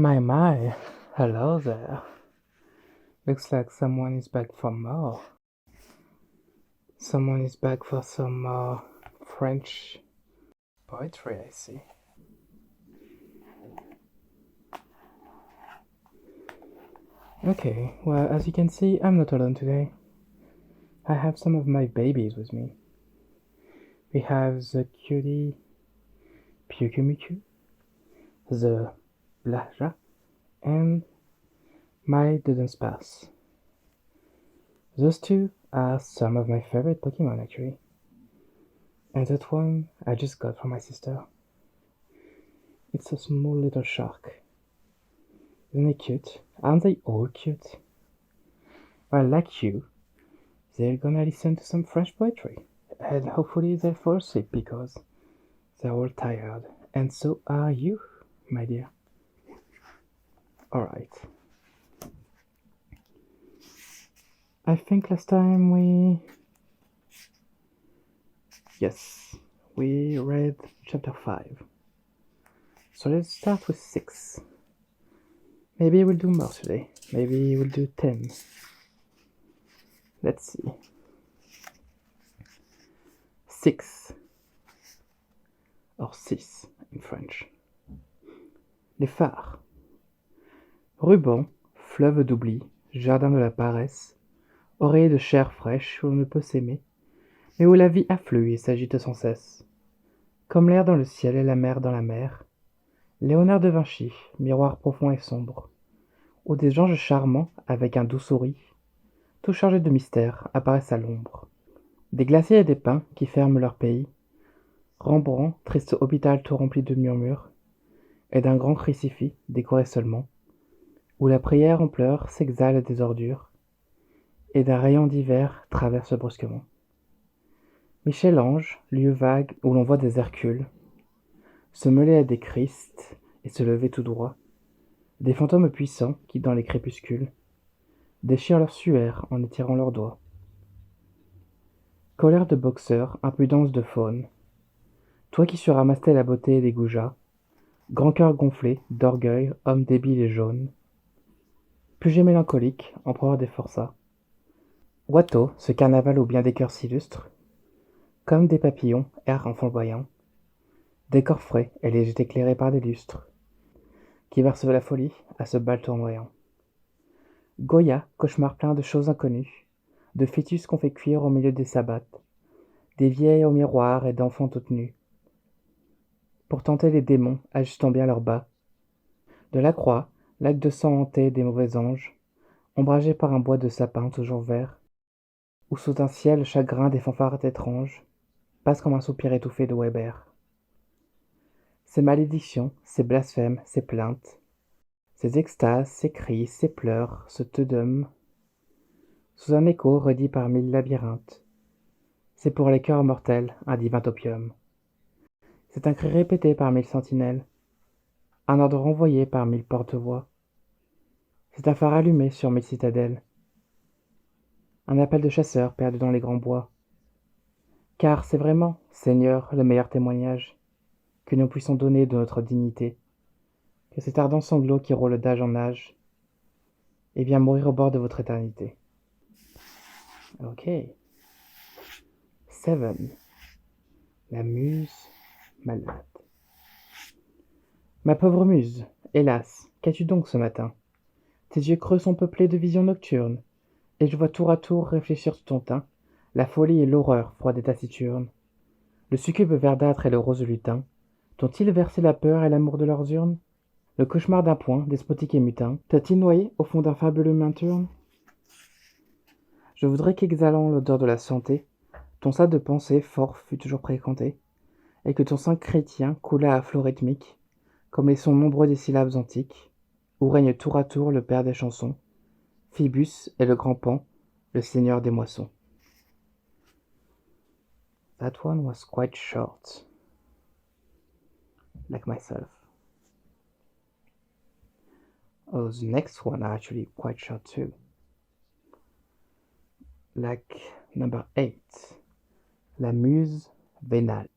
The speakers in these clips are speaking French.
My, hello there. Looks like someone is back for more. Someone is back for some more French poetry, I see. Okay, well, as you can see, I'm not alone today. I have some of my babies with me. We have the cutie Pyukumuku, the Blaja, and my Dudunsparce. Those two are some of my favorite Pokemon, actually. And that one I just got from my sister. It's a small little shark. Isn't he cute? Aren't they all cute? Well, like you, they're gonna listen to some French poetry. And hopefully they'll fall asleep because they're all tired. And so are you, my dear. Alright. I think last time we read chapter 5. So let's start with 6. Maybe we'll do more today. Maybe we'll do 10. Let's see. 6. Or 6 in French. Les phares. Ruban, fleuve d'oubli, jardin de la paresse, oreiller de chair fraîche où l'on ne peut s'aimer, mais où la vie afflue et s'agite sans cesse. Comme l'air dans le ciel et la mer dans la mer, Léonard de Vinci, miroir profond et sombre, où des anges charmants, avec un doux sourire, tout chargés de mystère, apparaissent à l'ombre. Des glaciers et des pins qui ferment leur pays, Rembrandt, triste hôpital tout rempli de murmures, et d'un grand crucifix, décoré seulement, où la prière en pleurs s'exhale des ordures, et d'un rayon d'hiver traverse brusquement. Michel-Ange, lieu vague où l'on voit des Hercules, se mêler à des Christ et se lever tout droit, des fantômes puissants qui, dans les crépuscules, déchirent leur suaire en étirant leurs doigts. Colère de boxeur, impudence de faune, toi qui suramassais la beauté des goujats, grand cœur gonflé, d'orgueil, homme débile et jaune, puget mélancolique, empereur des forçats. Watteau, ce carnaval où bien des cœurs s'illustrent, comme des papillons, errent en flamboyant, des corps frais et légers éclairés par des lustres, qui versent la folie à ce bal tournoyant. Goya, cauchemar plein de choses inconnues, de fœtus qu'on fait cuire au milieu des sabbats, des vieilles au miroir et d'enfants toutes nues, pour tenter les démons ajustant bien leurs bas. De la croix, lac de sang hanté des mauvais anges, ombragé par un bois de sapin toujours vert, où sous un ciel chagrin des fanfares étranges, passe comme un soupir étouffé de Weber. Ces malédictions, ces blasphèmes, ces plaintes, ces extases, ces cris, ces pleurs, ce te-deum, sous un écho redit par mille labyrinthes. C'est pour les cœurs mortels un divin opium. C'est un cri répété par mille sentinelles, un ordre renvoyé par mille porte-voix. C'est un phare allumé sur mille citadelles, un appel de chasseurs perdu dans les grands bois. Car c'est vraiment, Seigneur, le meilleur témoignage que nous puissions donner de notre dignité, que cet ardent sanglot qui roule d'âge en âge et vient mourir au bord de votre éternité. Ok. 7. La muse malade. Ma pauvre muse, hélas, qu'as-tu donc ce matin? Tes yeux creux sont peuplés de visions nocturnes, et je vois tour à tour réfléchir sous ton teint la folie et l'horreur froide et taciturne. Le succube verdâtre et le rose lutin t'ont-ils versé la peur et l'amour de leurs urnes? Le cauchemar d'un poing, despotique et mutin, t'a-t-il noyé au fond d'un fabuleux mainturne? Je voudrais qu'exhalant l'odeur de la santé, ton sas de pensée fort fût toujours fréquenté, et que ton sein chrétien coulât à flots rythmiques, comme les sons nombreux des syllabes antiques, où règne tour à tour le père des chansons, Phoebus et le grand Pan, le seigneur des moissons. That one was quite short, like myself. Oh, the next one are actually quite short too. Like number 8, la muse vénale.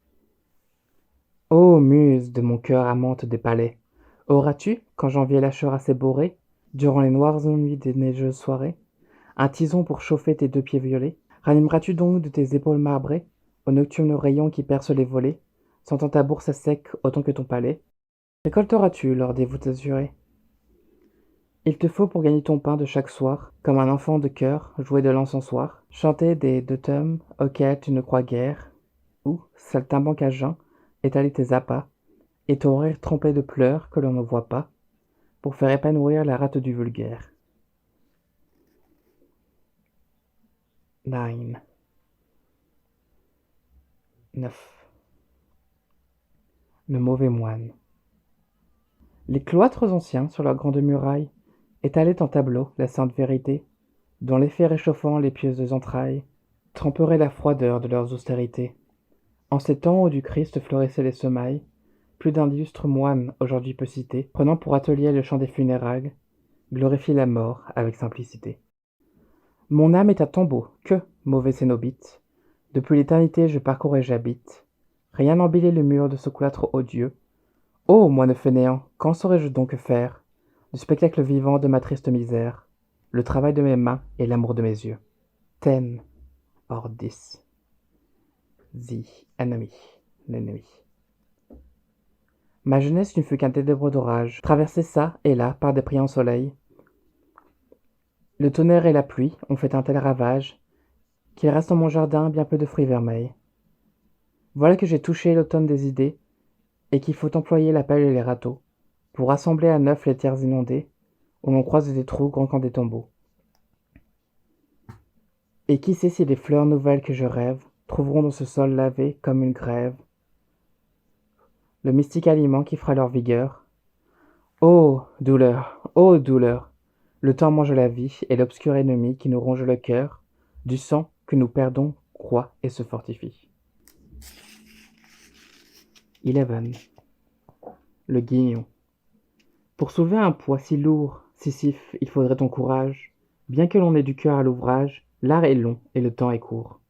Ô muse de mon cœur amante des palais, Auras-tu, quand janvier lâchera ses borées, durant les noires ennuis des neigeuses soirées, un tison pour chauffer tes deux pieds violets? Ranimeras-tu donc de tes épaules marbrées aux nocturnes rayons qui percent les volets, sentant ta bourse à sec autant que ton palais? Récolteras-tu lors des voûtes azurées? Il te faut pour gagner ton pain de chaque soir, comme un enfant de chœur, jouer de l'encensoir, chanter des deux-tomes auxquels tu ne crois guère, ou, saltimbanque à jeun, étaler tes appâts, et ton rire trempé de pleurs que l'on ne voit pas, pour faire épanouir la rate du vulgaire. 9. 9. Le mauvais moine. Les cloîtres anciens, sur leurs grandes murailles, étalaient en tableaux la sainte vérité, dont l'effet réchauffant les pieuses entrailles tremperait la froideur de leurs austérités. En ces temps où du Christ fleurissaient les semailles, plus d'un illustre moine aujourd'hui peut citer, prenant pour atelier le chant des funérailles, glorifie la mort avec simplicité. Mon âme est un tombeau que, mauvais cénobite, depuis l'éternité je parcours et j'habite. Rien n'embellit le mur de ce cloître odieux. Ô moine fainéant, quand saurais-je donc faire du spectacle vivant de ma triste misère, le travail de mes mains et l'amour de mes yeux? 10 or 10. The enemy, l'ennemi. Ma jeunesse ne fut qu'un ténèbre d'orage, traversé çà et là par des brillants soleils. Le tonnerre et la pluie ont fait un tel ravage qu'il reste en mon jardin bien peu de fruits vermeils. Voilà que j'ai touché l'automne des idées et qu'il faut employer la pelle et les râteaux pour rassembler à neuf les terres inondées où l'on croise des trous grands comme des tombeaux. Et qui sait si les fleurs nouvelles que je rêve trouveront dans ce sol lavé comme une grève le mystique aliment qui fera leur vigueur. Ô douleur, le temps mange la vie et l'obscur ennemi qui nous ronge le cœur, du sang que nous perdons croît et se fortifie. 11. Le guignon. Pour soulever un poids si lourd, Sisyphe, il faudrait ton courage. Bien que l'on ait du cœur à l'ouvrage, l'art est long et le temps est court.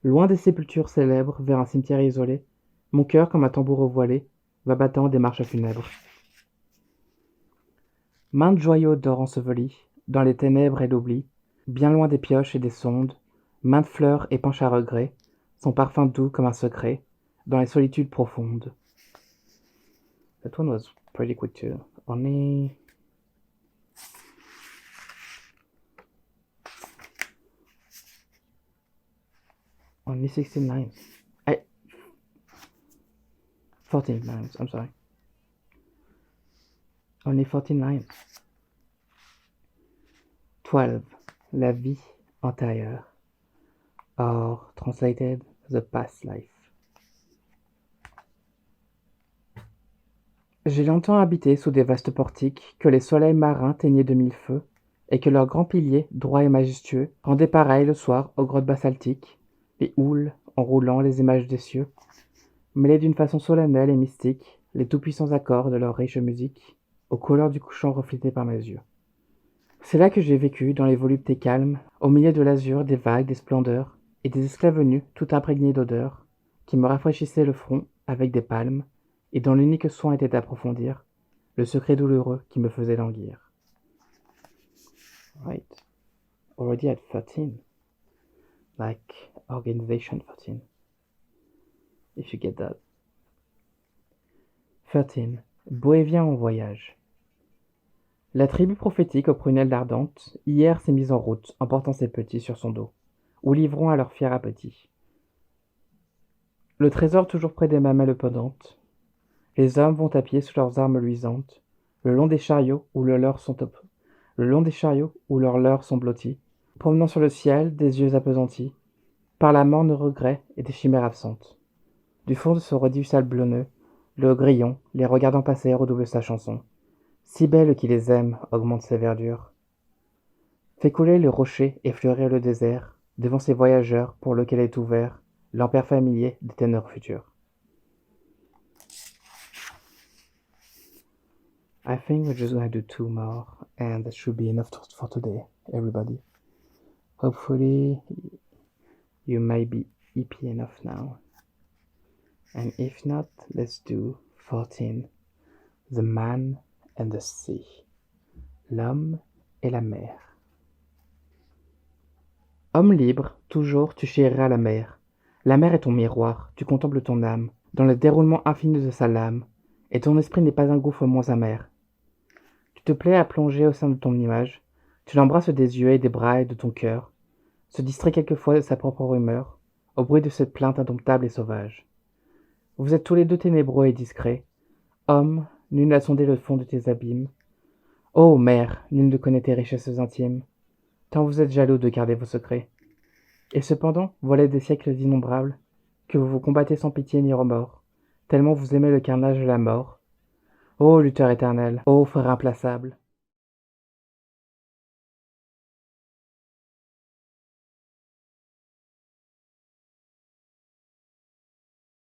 Loin des sépultures célèbres, vers un cimetière isolé, mon cœur, comme un tambour voilé, va battant des marches funèbres. Maintes joyaux d'or ensevelis, dans les ténèbres et l'oubli, bien loin des pioches et des sondes, maintes fleurs épanches à regret, son parfum doux comme un secret, dans les solitudes profondes. That one was pretty quick too. Only 16 lines. 14 lines, I'm sorry. Only 14 lines. 12. La vie antérieure. Or, translated, the past life. J'ai longtemps habité sous des vastes portiques que les soleils marins teignaient de mille feux, et que leurs grands piliers, droits et majestueux, rendaient pareils le soir aux grottes basaltiques, les houles, en roulant les images des cieux, mêlaient d'une façon solennelle et mystique les tout-puissants accords de leur riche musique, aux couleurs du couchant reflétées par mes yeux. C'est là que j'ai vécu dans les voluptés calmes, au milieu de l'azur, des vagues, des splendeurs, et des esclaves nus tout imprégnés d'odeurs, qui me rafraîchissaient le front avec des palmes, et dont l'unique soin était d'approfondir le secret douloureux qui me faisait languir. Right. Already at 13. Like Organization 13. If you get that. 13. Bohévien en voyage. La tribu prophétique aux prunelles ardentes, hier s'est mise en route, emportant ses petits sur son dos, ou livrant à leur fier appétit. Le trésor toujours près des mamelles pendantes, les hommes vont à pied sous leurs armes luisantes, le long des chariots où leurs leurres sont blottis, promenant sur le ciel des yeux appesantis, par la morne regret et des chimères absentes. Du fond de ce redit sablonneux, le grillon, les regardant passer, redouble sa chanson. Si belle qui les aime, augmente ses verdures. Fait couler le rocher et fleurir le désert, devant ces voyageurs pour lequel est ouvert l'empire familier des ténors futurs. I think we're just gonna do 2 more, and that should be enough for today, everybody. Hopefully, you may be hippie enough now. And if not, let's do 14. The Man and the Sea. L'homme et la mer. Homme libre, toujours tu chériras la mer. La mer est ton miroir, tu contemples ton âme, dans le déroulement infini de sa lame, et ton esprit n'est pas un gouffre moins amer. Tu te plais à plonger au sein de ton image, tu l'embrasses des yeux et des bras et de ton cœur, se distrait quelquefois de sa propre rumeur, au bruit de cette plainte indomptable et sauvage. Vous êtes tous les deux ténébreux et discrets. Homme, nul n'a sondé le fond de tes abîmes. Ô mer, nul ne connaît tes richesses intimes, tant vous êtes jaloux de garder vos secrets. Et cependant, voilà des siècles innombrables, que vous vous combattez sans pitié ni remords, tellement vous aimez le carnage et la mort. Ô lutteur éternel, ô frère implaçable,